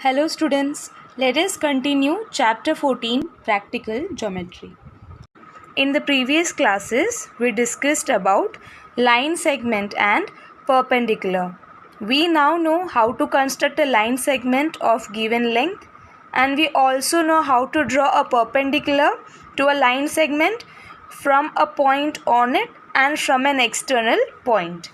Hello students, let us continue chapter 14 practical geometry. In the previous classes we discussed about line segment and perpendicular. We now know how to construct a line segment of given length and we also know how to draw a perpendicular to a line segment from a point on it and from an external point.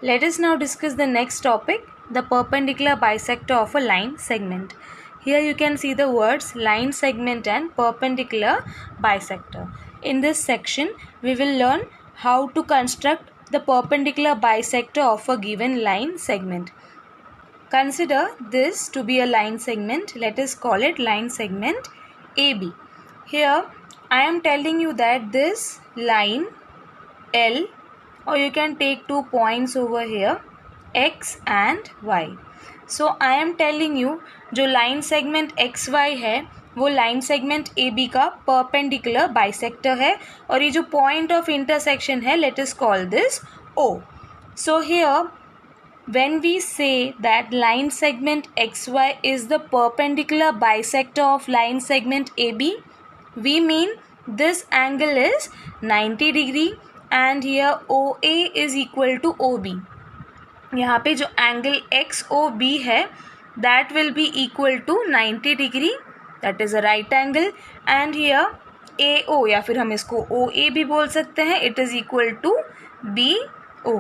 Let us now discuss the next topic, the perpendicular bisector of a line segment. Here you can see the words line segment and perpendicular bisector. In this section, we will learn how to construct the perpendicular bisector of a given line segment. Consider this to be a line segment. Let us call it line segment AB. Here, I am telling you that this line L, or you can take 2 points over here, X and Y. So I am telling you जो line segment XY है वो line segment AB का perpendicular bisector है और ये जो point of intersection है let us call this O. So here when we say that line segment XY is the perpendicular bisector of line segment AB, we mean this angle is 90 degree and here OA is equal to OB. यहाँ पे जो angle XOB है that will be equal to 90 degree, that is a right angle, and here AO या फिर हम इसको OA भी बोल सकते हैं, it is equal to BO.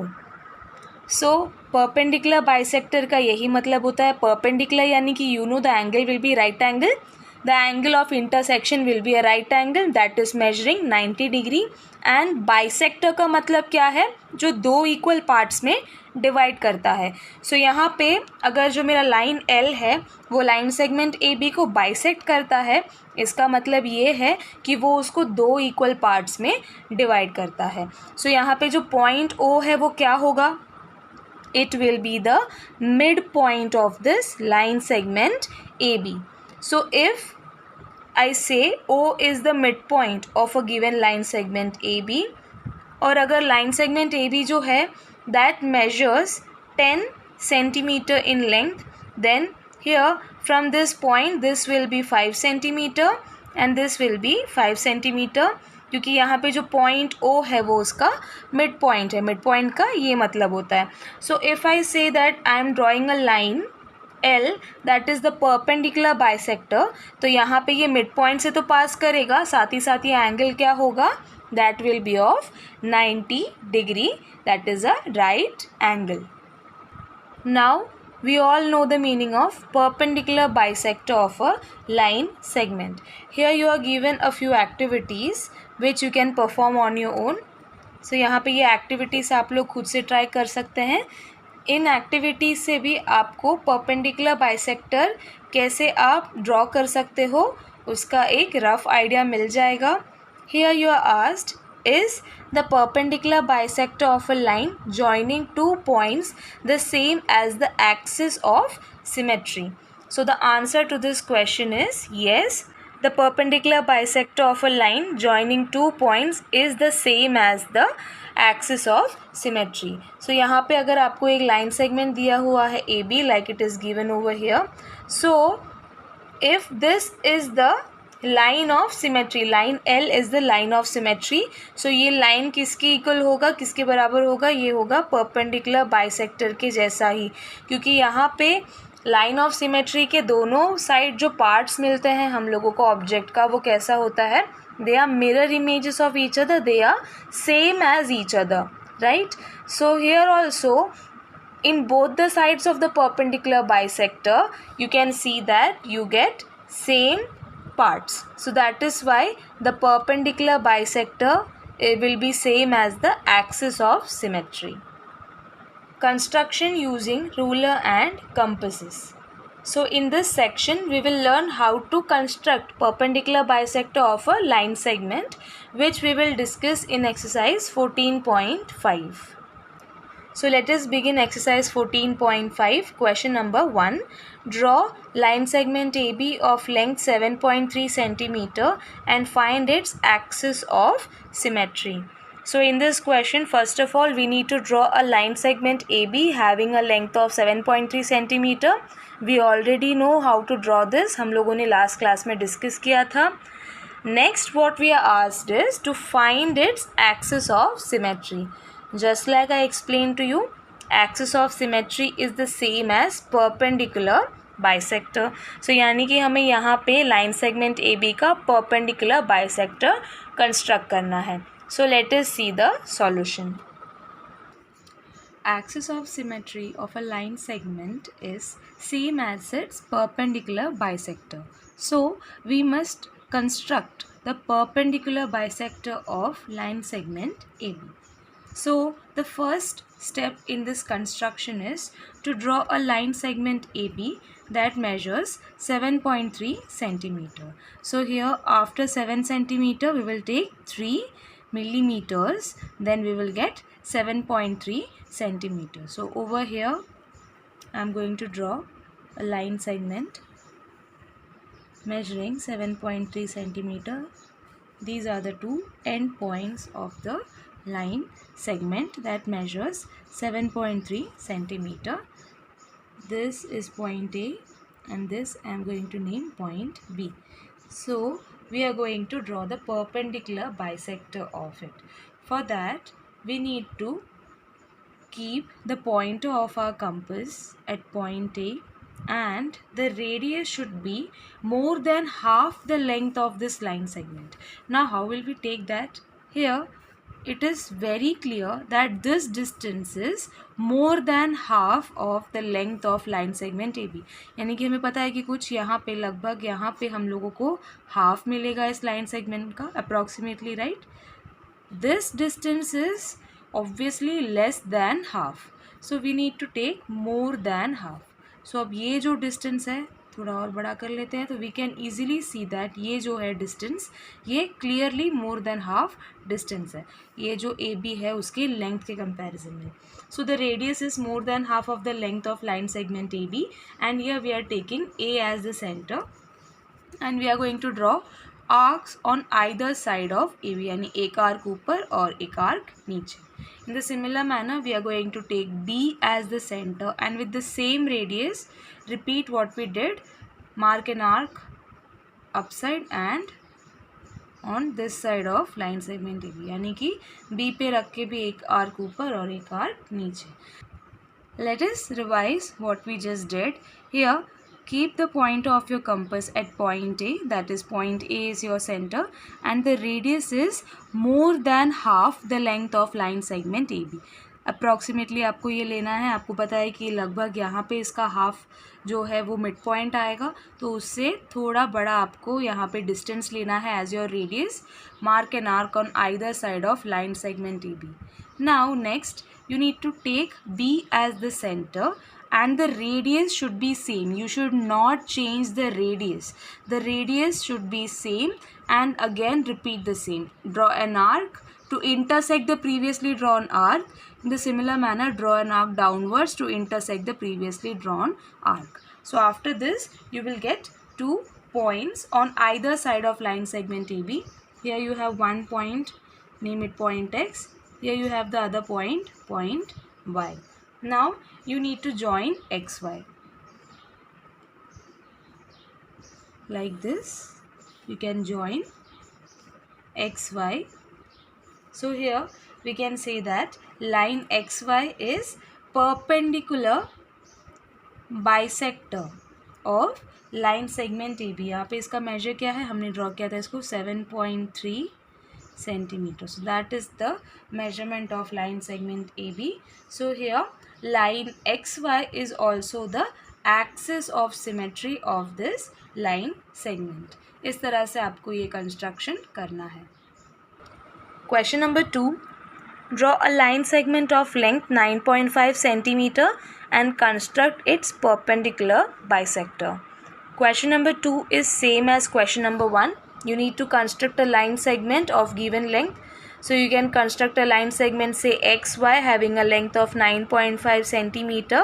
So perpendicular bisector का यही मतलब होता है. Perpendicular यानी कि you know the angle will be right angle. The angle of intersection will be a right angle that is measuring 90 degree. And bisector का मतलब क्या है? जो दो equal parts में डिवाइड करता है. सो यहाँ पे अगर जो मेरा लाइन L है वो लाइन सेगमेंट AB को बाइसेक्ट करता है, इसका मतलब ये है कि वो उसको दो इक्वल पार्ट्स में डिवाइड करता है. सो यहाँ पे जो पॉइंट O है वो क्या होगा? It will be the midpoint of this line segment AB. So if I say O is the midpoint of a given line segment AB, और अगर line segment AB जो है that measures 10 centimeter in length, then here from this point this will be 5 centimeter and this will be 5 centimeter, क्योंकि यहाँ पे जो point O है वो उसका मिड पॉइंट है. मिड पॉइंट का ये मतलब होता है. So if I say that I am drawing a line L that is the perpendicular bisector, तो यहाँ पे ये मिड पॉइंट से तो पास करेगा, साथ ही ये एंगल क्या होगा? That will be of 90 degree, that is a right angle. Now we all know the meaning of perpendicular bisector of a line segment. Here you are given a few activities which you can perform on your own. So यहाँ पे ये activities आप लोग खुद से try कर सकते हैं. इन activities से भी आपको perpendicular bisector कैसे आप draw कर सकते हो उसका एक rough idea मिल जाएगा. Here you are asked, is the perpendicular bisector of a line joining two points the same as the axis of symmetry? So the answer to this question is yes, the perpendicular bisector of a line joining two points is the same as the axis of symmetry. So यहाँ पे अगर आपको एक line segment दिया हुआ है AB like it is given over here, so if this is the line of symmetry, line L is the line of symmetry, so ये line किसके इक्वल होगा, किसके बराबर होगा? ये होगा perpendicular bisector के जैसा ही, क्योंकि यहाँ पे line of symmetry के दोनों साइड जो parts मिलते हैं हम लोगों को ऑब्जेक्ट का वो कैसा होता है? they are mirror images of each other, they are same as each other, right? So here also in both the sides of the perpendicular bisector you can see that you get same parts. So that is why the perpendicular bisector will be same as the axis of symmetry. Construction using ruler and compasses. So in this section we will learn how to construct perpendicular bisector of a line segment, which we will discuss in exercise 14.5. So let us begin exercise 14.5. Question number 1. Draw line segment AB of length 7.3 centimeter and find its axis of symmetry. So in this question, first of all, we need to draw a line segment AB having a length of 7.3 centimeter. We already know how to draw this. हम लोगों ने last class में discuss किया था. Next, what we are asked is to find its axis of symmetry. Just like I explained to you, axis of symmetry is the same as perpendicular bisector. So यानी कि हमें यहाँ पे line segment AB का perpendicular bisector construct करना है. So let us see the solution. Axis of symmetry of a line segment is same as its perpendicular bisector. So we must construct the perpendicular bisector of line segment AB. So the first step in this construction is to draw a line segment AB that measures 7.3 centimeter. So here after 7 centimeter we will take 3 millimeters, then we will get 7.3 centimeters. So over here I am going to draw a line segment measuring 7.3 centimeter. These are the two end points of the line segment that measures 7.3 centimeter. This is point A and this I am going to name point B. So we are going to draw the perpendicular bisector of it. For that we need to keep the pointer of our compass at point A and the radius should be more than half the length of this line segment. Now how will we take that? Here it is very clear that this distance is more than half of the length of line segment AB. यानी कि हमें पता है कि कुछ यहाँ पे लगभग यहाँ पे हम लोगों को हाफ मिलेगा इस लाइन सेगमेंट का approximately, right? This distance is obviously less than half, so we need to take more than half. So अब ये जो distance है थोड़ा और बड़ा कर लेते हैं तो we can easily see that ये जो है distance ये clearly more than half distance है, ये जो AB है उसके length के comparison में. So the radius is more than half of the length of line segment AB and here we are taking A as the center and we are going to draw arcs on either side of AB, यानी एक arc ऊपर और एक arc नीचे. In the similar manner we are going to take B as the center and with the same radius repeat what we did, mark an arc upside and on this side of line segment AB, यानी कि B पे रख के भी एक arc ऊपर और एक arc नीचे. Let us revise what we just did. Here keep the pointer of your compass at point A, that is point A is your center and the radius is more than half the length of line segment AB. Approximately आपको ये लेना है, आपको पता है कि लगभग यहाँ पे इसका हाफ जो है वो मिड पॉइंट आएगा तो उससे थोड़ा बड़ा आपको यहाँ पे डिस्टेंस लेना है as your radius. Mark an arc on either side of line segment AB. Now next you need to take B as the center and the radius should be same. You should not change the radius. The radius should be same and again repeat the same. Draw an arc to intersect the previously drawn arc. In the similar manner draw an arc downwards to intersect the previously drawn arc. So after this you will get 2 points on either side of line segment AB. Here you have one point, name it point X. Here you have the other point, point Y. Now you need to join XY. Like this, you can join XY. So here we can say that line XY is perpendicular bisector of line segment AB. यहाँ पे इसका measure क्या है, हमने draw किया था इसको 7.3 centimeter. So that is the measurement of line segment AB. So here line XY is also the axis of symmetry of this line segment. इस तरह से आपको ये construction करना है. Question number 2. Draw a line segment of length 9.5 centimeter and construct its perpendicular bisector. Question number 2 is same as question number 1. You need to construct a line segment of given length. So you can construct a line segment say XY having a length of 9.5 centimeter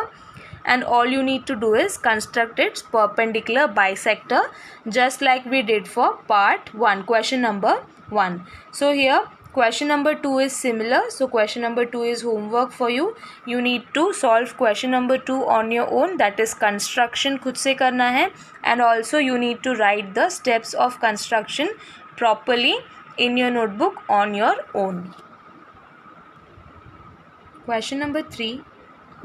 and all you need to do is construct its perpendicular bisector just like we did for part 1, question number 1. So here Question number 2 is similar. So question number 2 is homework for you. You need to solve question number 2 on your own. That is construction खुद से करना है. And also you need to write the steps of construction properly in your notebook on your own. Question number 3.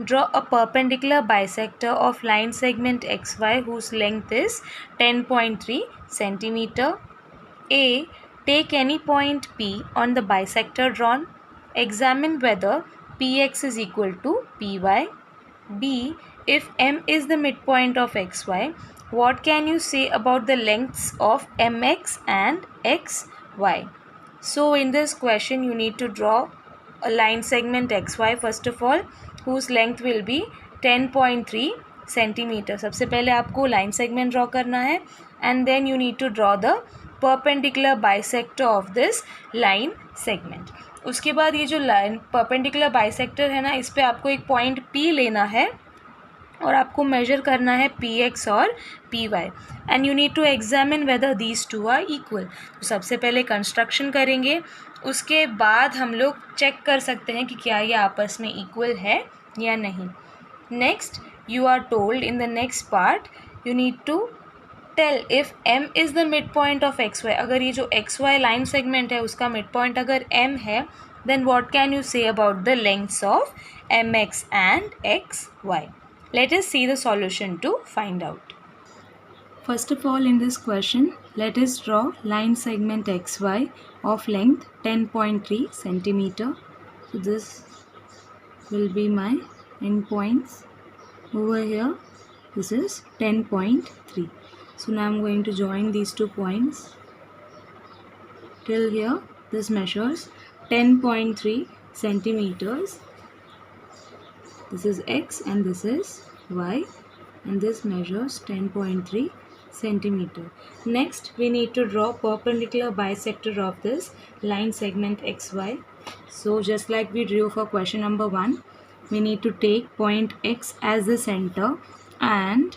Draw a perpendicular bisector of line segment XY whose length is 10.3 centimeter. A. Take any point P on the bisector drawn. Examine whether Px is equal to Py. B. If M is the midpoint of XY, what can you say about the lengths of MX and XY? So in this question you need to draw a line segment XY first of all, whose length will be 10.3 centimeter. सबसे पहले आपको line segment draw करना है and then you need to draw the perpendicular bisector of this line segment. उसके बाद ये जो line perpendicular bisector है ना, इस पे आपको एक point P लेना है और आपको measure करना है Px और Py and you need to examine whether these two are equal. तो सबसे पहले construction करेंगे, उसके बाद हम लोग check कर सकते हैं कि क्या ये आपस में equal है या नहीं. Next you are told in the next part you need to tell if M is the midpoint of XY. अगर ये जो XY line segment है उसका midpoint अगर M है, then what can you say about the lengths of MX and XY? Let us see the solution to find out. First of all, in this question, let us draw line segment XY of length 10.3 centimeter. So this will be my endpoints. Over here, this is 10.3. So now I'm going to join these 2 points. Till here, this measures 10.3 centimeters. This is X and this is Y, and this measures 10.3 centimeter. Next, we need to draw perpendicular bisector of this line segment XY. So just like we drew for question number 1, we need to take point X as the center, and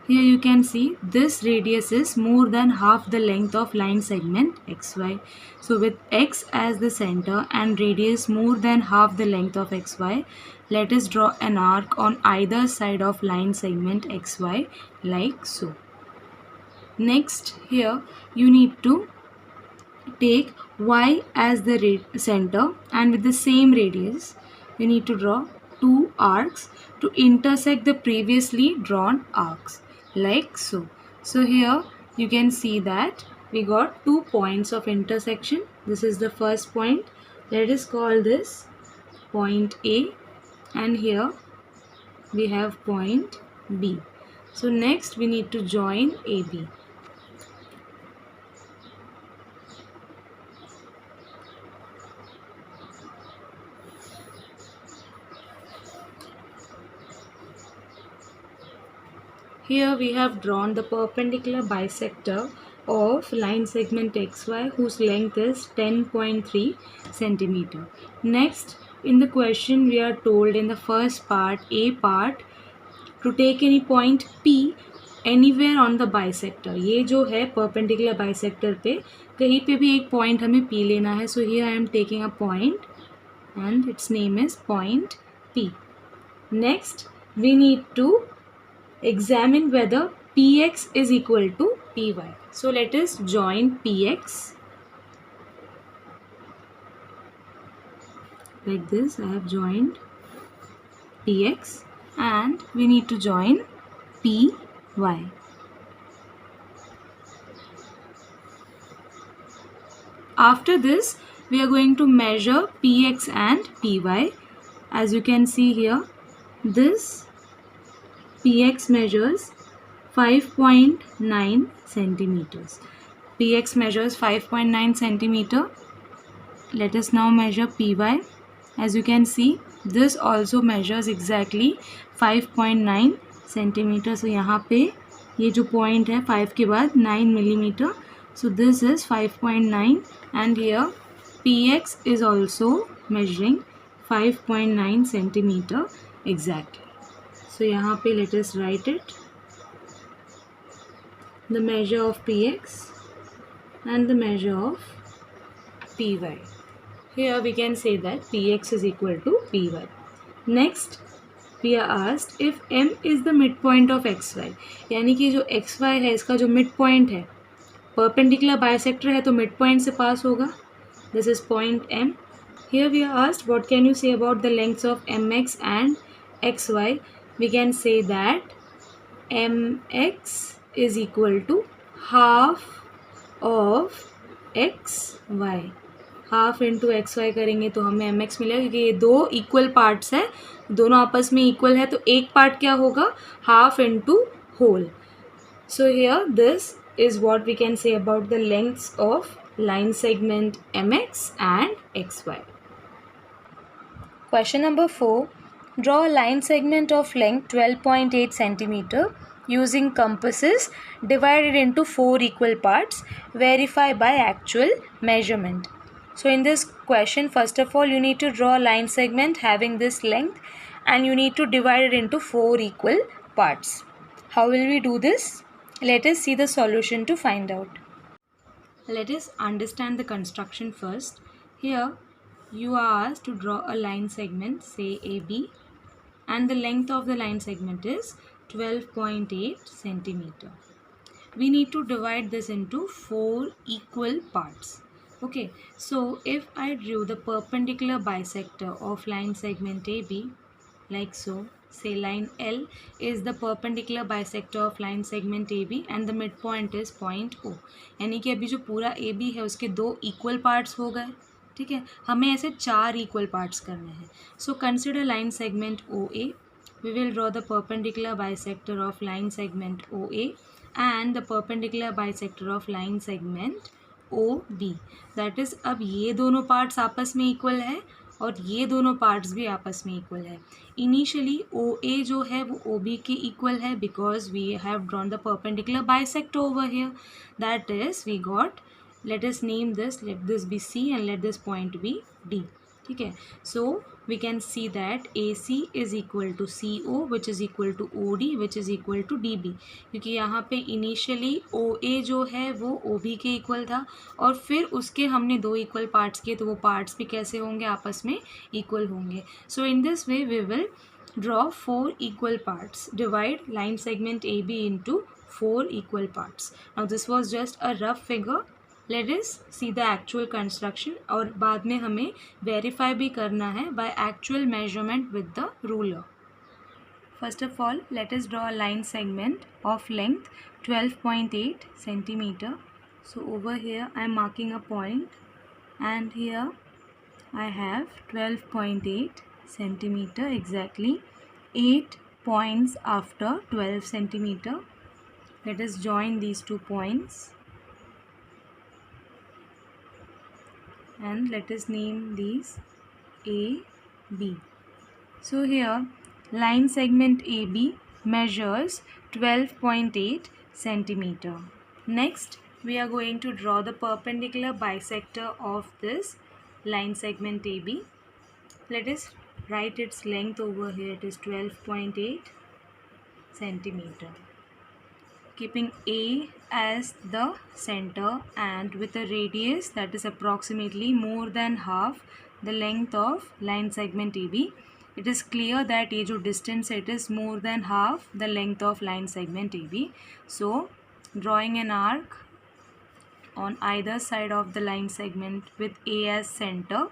here you can see this radius is more than half the length of line segment XY. So with X as the center and radius more than half the length of XY, let us draw an arc on either side of line segment XY like so. Next, here you need to take Y as the center, and with the same radius you need to draw 2 arcs to intersect the previously drawn arcs like so. So here you can see that we got 2 points of intersection. This is the first point. Let us call this point A, and here we have point B. So next we need to join AB. Here we have drawn the perpendicular bisector of line segment XY whose length is 10.3 centimeter. Next, in the question we are told in the first part, A part, to take any point P anywhere on the bisector. ये जो है perpendicular bisector पे कहीं पे भी एक point हमें P लेना है. So here I am taking a point and its name is point P. Next, we need to examine whether Px is equal to Py. So let us join Px like this. I have joined Px and we need to join Py. After this, we are going to measure Px and Py. As you can see here, this Px measures 5.9 centimeters. Px measures 5.9 centimeter. Let us now measure Py. As you can see, this also measures exactly 5.9 centimeter. So यहाँ पे ये जो point है 5 के बाद 9 millimeter. So this is 5.9, and here Px is also measuring 5.9 centimeter exactly. So यहाँ पे let us write it, the measure of Px and the measure of Py. Here we can say that Px is equal to Py. Next, we are asked if M is the midpoint of xy, यानी कि जो xy है इसका जो midpoint है, perpendicular bisector है तो midpoint से पास होगा. This is point M. Here we are asked what can you say about the lengths of mx and xy. We can say that mx is equal to half of xy. Half into X Y करेंगे तो हमें M x मिलेगा, क्योंकि ये दो equal parts हैं, दोनों आपस में इक्वल है, तो एक पार्ट क्या होगा, half into whole. So here this is what we can say about the lengths of line segment mx and xy. Question number 4. Draw a line segment of length 12.8 cm using compasses divided into 4 equal parts. Verify by actual measurement. So in this question, first of all, you need to draw a line segment having this length and you need to divide it into 4 equal parts. How will we do this? Let us see the solution to find out. Let us understand the construction first. Here you are asked to draw a line segment, say AB, and the length of the line segment is 12.8 centimeter. We need to divide this into 4 equal parts. Okay, so if I drew the perpendicular bisector of line segment AB like so, say line L is the perpendicular bisector of line segment AB and the midpoint is point O. यानी कि अभी जो पूरा AB है उसके दो equal parts हो गए, ठीक है. हमें ऐसे 4 equal parts करने हैं. So consider line segment OA. We will draw the perpendicular bisector of line segment OA and the perpendicular bisector of line segment OB. That is, अब ये दोनों parts आपस में equal है और ये दोनों पार्ट्स भी आपस में इक्वल है. इनिशियली ओ ए जो है वो ओ बी के इक्वल है because we have drawn the perpendicular bisector over here. That is we got, let us name this, let this be C and let this point be D. ठीक है. So we can see that A C is equal to C O which is equal to O D which is equal to D B, क्योंकि यहाँ पे initially ओ ए जो है वो O B के equal था और फिर उसके हमने दो इक्वल पार्ट्स किए तो वो पार्ट्स भी कैसे होंगे, आपस में इक्वल होंगे. So in this way we will draw 4 equal parts, divide line segment AB into 4 equal parts. Now this was just a rough figure. Let us see the actual construction और बाद में हमें verify भी करना है by actual measurement with the ruler. First of all, let us draw a line segment of length 12.8 centimeter. So over here I am marking a point and here I have 12.8 centimeter, exactly 8 points after 12 centimeter. Let us join these 2 points and let us name these A, B. So here line segment AB measures 12.8 centimeter. Next we are going to draw the perpendicular bisector of this line segment AB. Let us write its length over here. It is 12.8 centimeter. Keeping A as the center and with a radius that is approximately more than half the length of line segment AB, it is clear that ये जो distance it is more than half the length of line segment AB. So drawing an arc on either side of the line segment with A as center.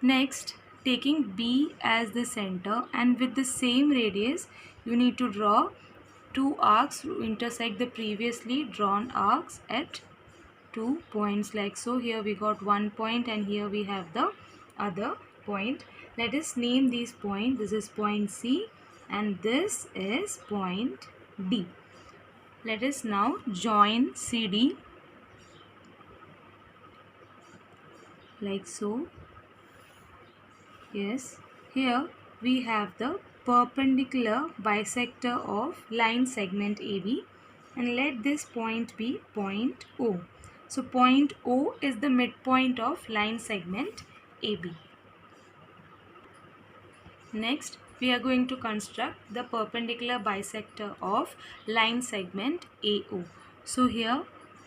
Next, taking B as the center and with the same radius, you need to draw 2 arcs to intersect the previously drawn arcs at 2 points like so. Here we got 1 point and here we have the other point. Let us name these points. This is point C and this is point D. Let us now join CD like so. Yes, here we have the perpendicular bisector of line segment AB and let this point be point O. So point O is the midpoint of line segment AB. Next we are going to construct the perpendicular bisector of line segment AO. So here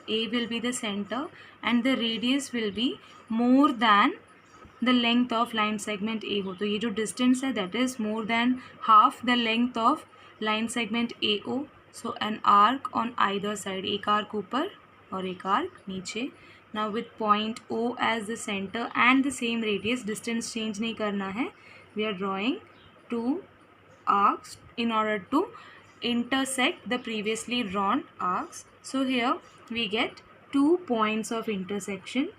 A will be the center and the radius will be more than the length of line segment A हो, तो ये जो distance है that is more than half the length of line segment AO. So an arc on either side, एक arc ऊपर और एक arc नीचे. Now with point O as the center and the same radius, distance change नहीं करना है, we are drawing two arcs in order to intersect the previously drawn arcs. So here we get 2 points of intersection.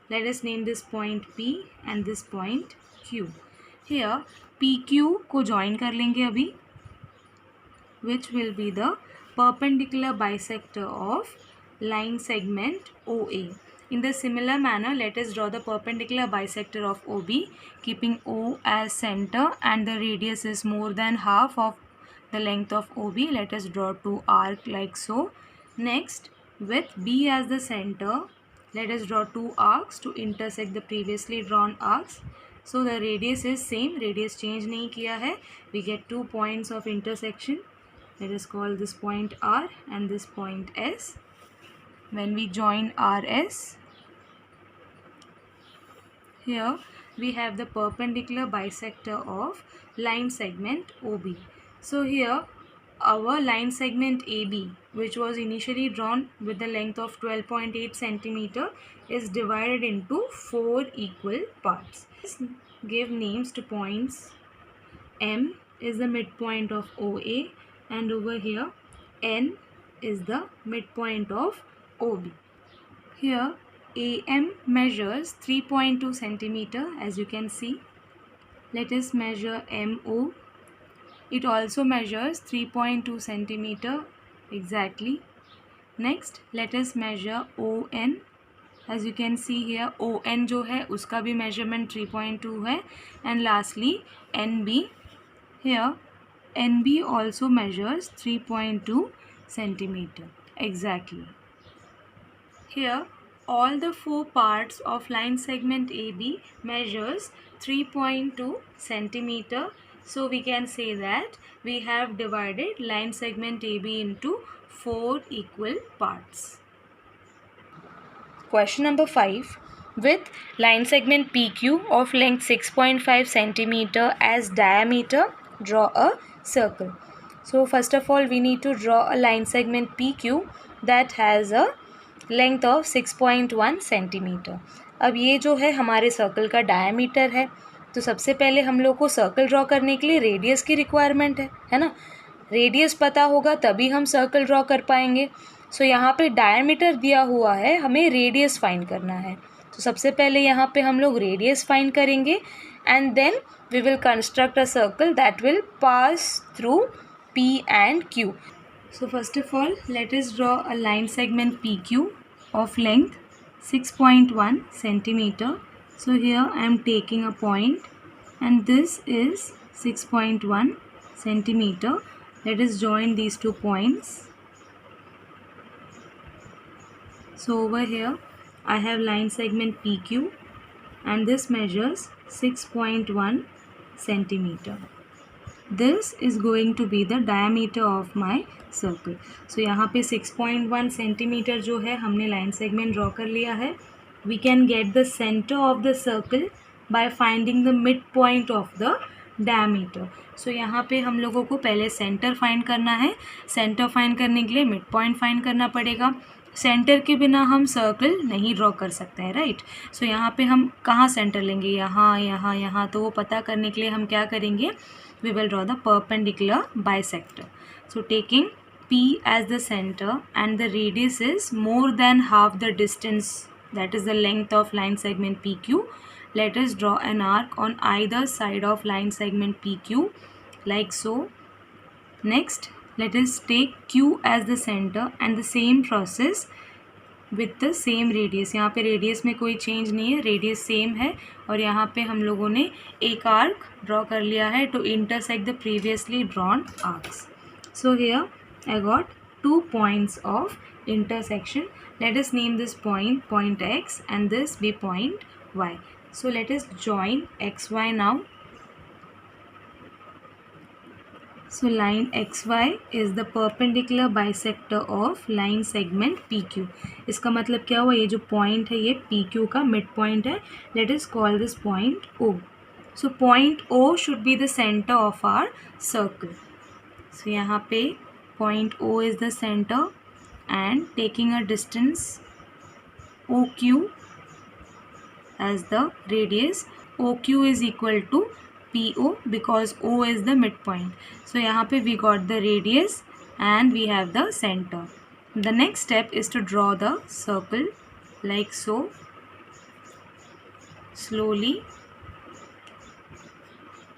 Let us name this point P and this point Q. Here PQ को join कर लेंगे अभी, which will be the perpendicular bisector of line segment OA. In the similar manner, let us draw the perpendicular bisector of OB, keeping O as center and the radius is more than half of the length of OB. Let us draw two arcs like so. Next, with B as the center, let us draw two arcs to intersect the previously drawn arcs. So the radius is same, radius change नहीं किया है. We get 2 points of intersection. Let us call this point R and this point S. When we join RS, here we have the perpendicular bisector of line segment OB. So here our line segment AB, which was initially drawn with the length of 12.8 centimeter, is divided into 4 equal parts. Give names to points. M is the midpoint of OA and over here N is the midpoint of OB. Here AM measures 3.2 centimeter, as you can see. Let us measure MO. It also measures 3.2 centimeter exactly. Next, let us measure ON. As you can see here, ON जो है उसका भी measurement 3.2 है. And lastly, NB. Here, NB also measures 3.2 centimeter exactly. Here, all the 4 parts of line segment AB measures 3.2 centimeter. So we can say that we have divided line segment AB into 4 equal parts. Question number 5. With line segment PQ of length 6.5 centimeter as diameter, draw a circle. So first of all, we need to draw a line segment PQ that has a length of 6.1 centimeter. अब ये जो है हमारे circle का diameter है, तो सबसे पहले हम लोग को सर्कल ड्रॉ करने के लिए रेडियस की रिक्वायरमेंट है ना. रेडियस पता होगा तभी हम सर्कल ड्रॉ कर पाएंगे. सो यहाँ पे डायमीटर दिया हुआ है, हमें रेडियस फाइंड करना है. तो सबसे पहले यहाँ पे हम लोग रेडियस फाइंड करेंगे and then we will construct a circle that will pass through P and Q. So first of all, let us draw a line segment PQ of length 6.1 centimeter. So here I am taking a point and this is 6.1 centimeter. Let us join these 2 points. So over here I have line segment PQ and this measures 6.1 centimeter. This is going to be the diameter of my circle. So यहाँ पे 6.1 centimeter जो है हमने line segment draw कर लिया है. We can get the center of the circle by finding the midpoint of the diameter. So यहाँ पे हम लोगों को पहले center find करना है. Center find करने के लिए midpoint find करना पड़ेगा. सेंटर के बिना हम सर्कल नहीं ड्रॉ कर सकते हैं, राइट. सो यहाँ पे हम कहाँ सेंटर लेंगे, यहाँ यहाँ यहाँ. तो वो पता करने के लिए हम क्या करेंगे, we will draw the perpendicular bisector. So taking P as the center and the radius is more than half the distance, that is the length of line segment PQ. Let us draw an arc on either side of line segment PQ like so. Next, let us take Q as the center and the same process with the same radius. यहाँ पे radius में कोई change नहीं है, radius same है. और यहाँ पे हम लोगों ने एक arc draw कर लिया है to intersect the previously drawn arcs. So here I got 2 points of intersection. Let us name this point point X and this be point Y. So let us join XY now. So line XY is the perpendicular bisector of line segment PQ. इसका मतलब क्या हुआ, ये जो point है ये PQ का mid point है. Let us call this point O. So point O should be the center of our circle. So यहाँ पे point O is the center and taking a distance OQ as the radius. OQ is equal to PO because O is the midpoint. So यहाँ पे we got the radius and we have the center. The next step is to draw the circle like so. Slowly,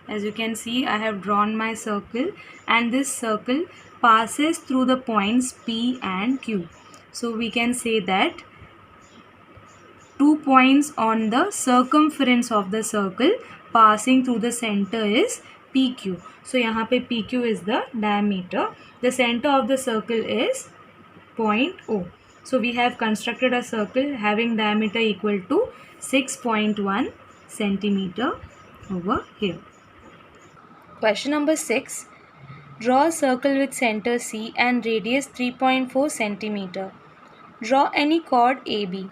as you can see, I have drawn my circle and this circle passes through the points P and Q. So we can say that 2 points on the circumference of the circle passing through the center is PQ. So यहाँ पे PQ is the diameter. The center of the circle is point O. So we have constructed a circle having diameter equal to 6.1 centimeter over here. Question number 6. Draw a circle with center C and radius 3.4 centimeter. Draw any chord AB.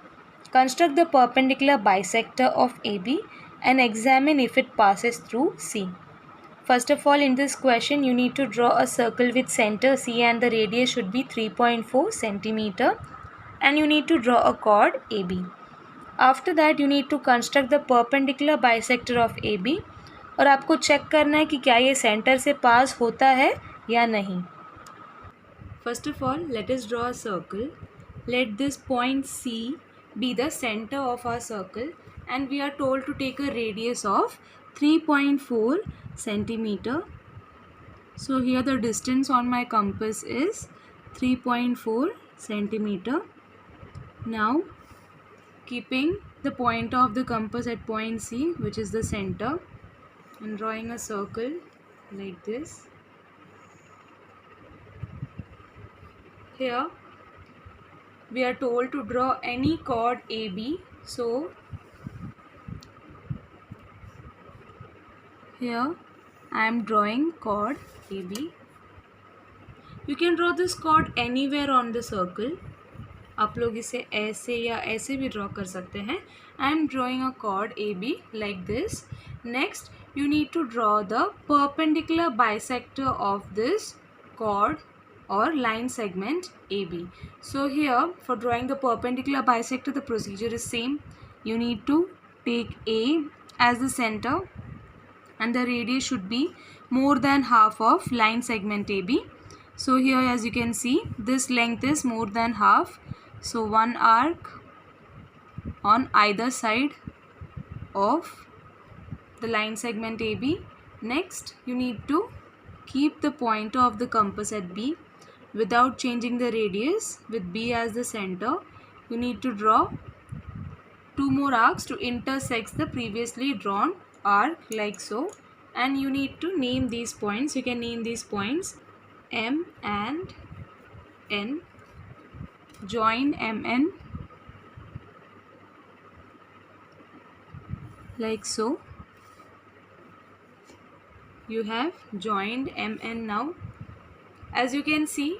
Construct the perpendicular bisector of AB and examine if it passes through C. First of all, in this question, you need to draw a circle with center C and the radius should be 3.4 centimeter and you need to draw a chord AB. After that, you need to construct the perpendicular bisector of AB और आपको check करना है कि क्या ये centre से पास होता है या नहीं. First of all, let us draw a circle. Let this point C be the center of our circle and we are told to take a radius of 3.4 centimeter. So here the distance on my compass is 3.4 centimeter. Now keeping the point of the compass at point C, which is the center, and drawing a circle like this. Here we are told to draw any chord AB. So here I am drawing chord AB. You can draw this chord anywhere on the circle. आप लोग इसे ऐसे या ऐसे भी draw कर सकते हैं. I am drawing a chord AB like this. Next, you need to draw the perpendicular bisector of this chord or line segment AB. So here, for drawing the perpendicular bisector, the procedure is same. You need to take A as the center and the radius should be more than half of line segment AB. So here, as you can see, this length is more than half. So one arc on either side of the line segment AB. Next, you need to keep the pointer of the compass at B without changing the radius with B as the center. You need to draw 2 more arcs to intersect the previously drawn arc like so, and you need to name these points. You can name these points M and N. Join MN like so. You have joined MN now. As you can see,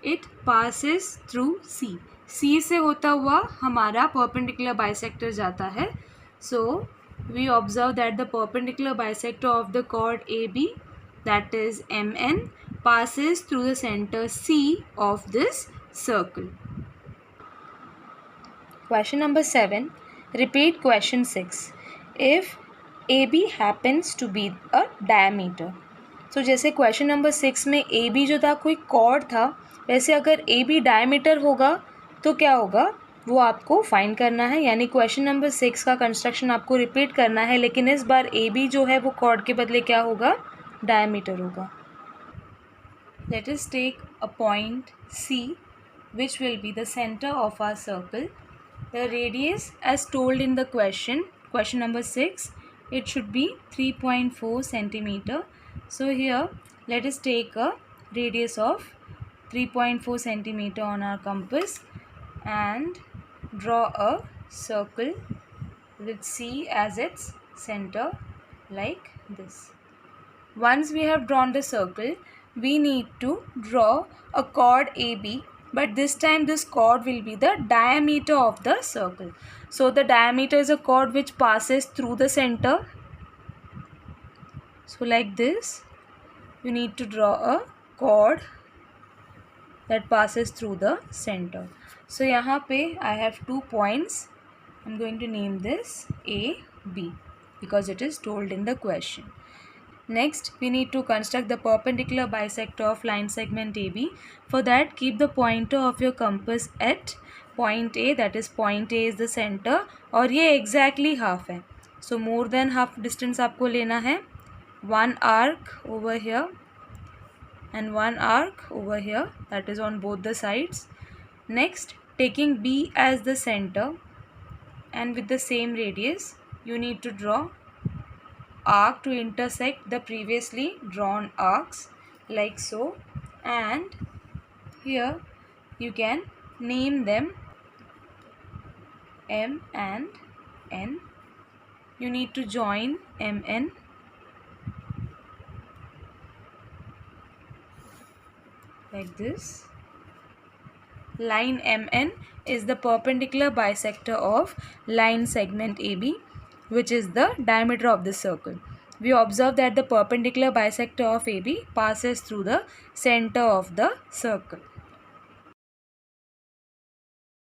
it passes through C. C से होता हुआ हमारा perpendicular bisector जाता है. So we observe that the perpendicular bisector of the chord AB, that is MN, passes through the center C of this circle. Question number 7. Repeat question 6. If AB happens to be a diameter. So जैसे question number 6 में AB जो था कोई cord था, वैसे अगर AB diameter होगा तो क्या होगा वो आपको फाइंड करना है. यानी क्वेश्चन नंबर 6 का कंस्ट्रक्शन आपको रिपीट करना है, लेकिन इस बार AB जो है वो कॉर्ड के बदले क्या होगा, डायमीटर होगा. Let us take a point C which will be the center of our circle. The radius as told in the question number 6, it should be 3.4 centimeter. So here let us take a radius of 3.4 centimeter on our compass and draw a circle with C as its center like this. Once we have drawn the circle, we need to draw a chord AB, but this time this chord will be the diameter of the circle. So the diameter is a chord which passes through the center. So like this, you need to draw a chord that passes through the center. So यहाँ पे I have 2 points. I'm going to name this A, B because it is told in the question. Next, we need to construct the perpendicular bisector of line segment AB. For that, keep the pointer of your compass at point A, that is point A is the center, और ये exactly half है. So more than half distance आपको लेना है. One arc over here and one arc over here, that is on both the sides. Next, taking B as the center and with the same radius, you need to draw arc to intersect the previously drawn arcs like so, and here you can name them M and N. You need to join MN like this. Line MN is the perpendicular bisector of line segment AB, which is the diameter of the circle. We observe that the perpendicular bisector of AB passes through the center of the circle.